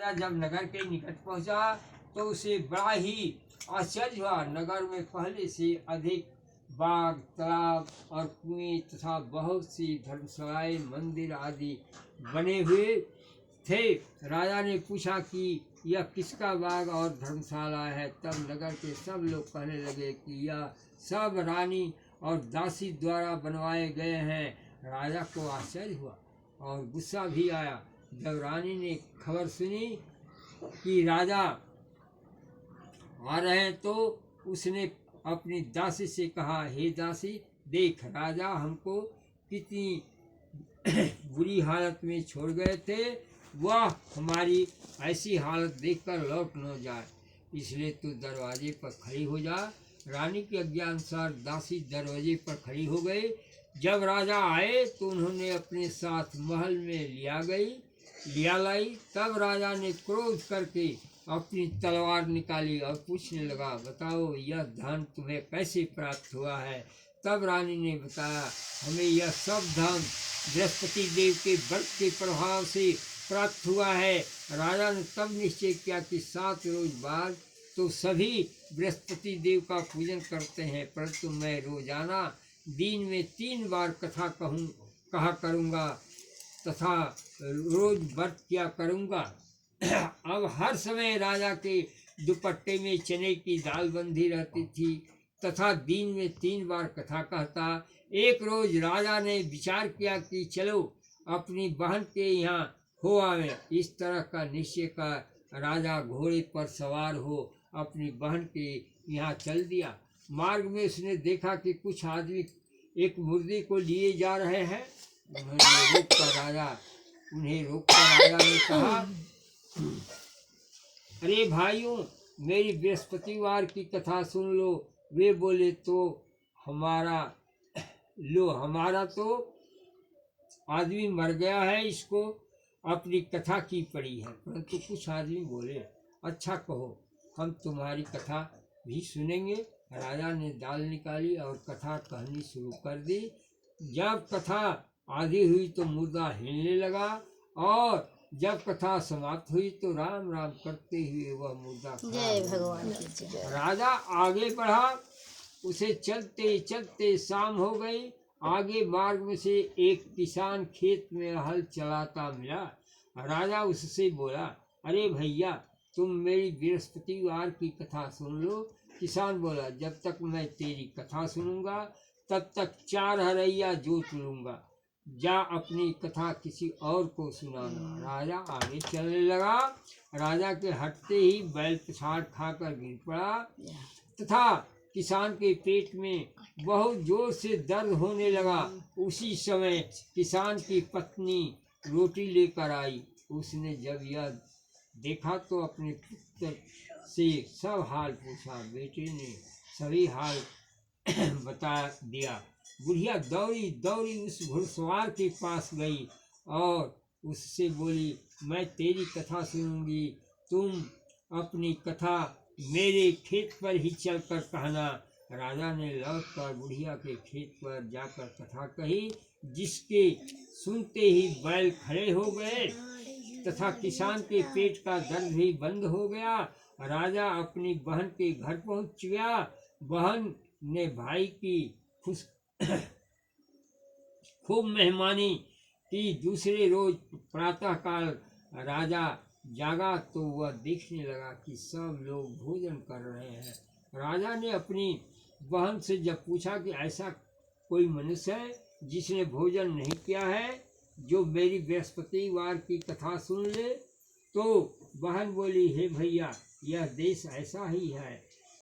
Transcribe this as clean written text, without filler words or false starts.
राजा जब नगर के निकट पहुंचा तो उसे बड़ा ही आश्चर्य हुआ। नगर में पहले से अधिक बाग, तालाब और कुएं तथा बहुत सी धर्मशालाएं, मंदिर आदि बने हुए थे। राजा ने पूछा कि यह किसका बाग और धर्मशाला है। तब नगर के सब लोग कहने लगे कि यह सब रानी और दासी द्वारा बनवाए गए हैं। राजा को आश्चर्य हुआ और गुस्सा भी आया। जब रानी ने खबर सुनी कि राजा आ रहे हैं तो उसने अपनी दासी से कहा, हे दासी, देख, राजा हमको कितनी बुरी हालत में छोड़ गए थे, वह हमारी ऐसी हालत देखकर लौट न जाए, इसलिए तू दरवाजे पर खड़ी हो जा। रानी के आज्ञानुसार दासी दरवाजे पर खड़ी हो गई। जब राजा आए तो उन्होंने अपने साथ महल में लिया लाई। तब राजा ने क्रोध करके अपनी तलवार निकाली और पूछने लगा, बताओ यह धन तुम्हें कैसे प्राप्त हुआ है। तब रानी ने बताया, हमें यह सब धन बृहस्पति देव के व्रत के प्रभाव से प्राप्त हुआ है। राजा ने तब निश्चय किया कि 7 रोज बाद तो सभी बृहस्पति देव का पूजन करते हैं, परंतु मैं रोजाना दिन में 3 बार कथा कहा करूँगा तथा रोज व्रत किया करूँगा। अब हर समय राजा के दुपट्टे में चने की दाल बंधी रहती थी तथा दिन में 3 बार कथा कहता। एक रोज राजा ने विचार किया कि चलो अपनी बहन के यहाँ हो आवे। इस तरह का निश्चय कर राजा घोड़े पर सवार हो अपनी बहन के यहाँ चल दिया। मार्ग में उसने देखा कि कुछ आदमी एक मुर्दी को लिए जा रहे हैं। उन्हें रोककर राजा ने कहा, अरे भाइयों, मेरी बृहस्पतिवार की कथा सुन लो। वे बोले, तो हमारा तो आदमी मर गया है, इसको अपनी कथा की पड़ी है। परंतु कुछ आदमी बोले, अच्छा कहो, हम तुम्हारी कथा भी सुनेंगे। राजा ने दाल निकाली और कथा कहनी शुरू कर दी। जब कथा आधी हुई तो मुर्दा हिलने लगा और जब कथा समाप्त हुई तो राम राम करते हुए वह मुर्दा जय भगवान। राजा आगे बढ़ा। उसे चलते चलते शाम हो गई। आगे मार्ग में से एक किसान खेत में हल चलाता मिला। राजा उससे बोला, अरे भैया, तुम मेरी बृहस्पतिवार की कथा सुन लो। किसान बोला, जब तक मैं तेरी कथा सुनूंगा तब तक 4 हरैया जोत लूंगा। जा अपनी कथा किसी और को सुनाना। राजा आगे चलने लगा। राजा के हटते ही बैल पछाड़ खाकर गिर पड़ा तथा किसान के पेट में बहुत जोर से दर्द होने लगा। उसी समय किसान की पत्नी रोटी लेकर आई। उसने जब यह देखा तो अपने पुत्र से सब हाल पूछा। बेटे ने सभी हाल बता दिया। बुढ़िया दौड़ी दौड़ी उस घुड़सवार के पास गई और उससे बोली, मैं तेरी कथा सुनूंगी, तुम अपनी कथा मेरे खेत पर ही चलकर कहना। राजा ने लौटकर बुढ़िया के खेत पर जाकर कथा कही, जिसके सुनते ही बैल खड़े हो गए तथा किसान के पेट का दर्द भी बंद हो गया। राजा अपनी बहन के घर पहुंच गया। बहन ने भाई की खूब मेहमानी की। दूसरे रोज प्रातःकाल राजा जागा तो वह देखने लगा कि सब लोग भोजन कर रहे हैं। राजा ने अपनी बहन से जब पूछा कि ऐसा कोई मनुष्य है जिसने भोजन नहीं किया है, जो मेरी बृहस्पतिवार की कथा सुन ले, तो बहन बोली, हे भैया, यह देश ऐसा ही है।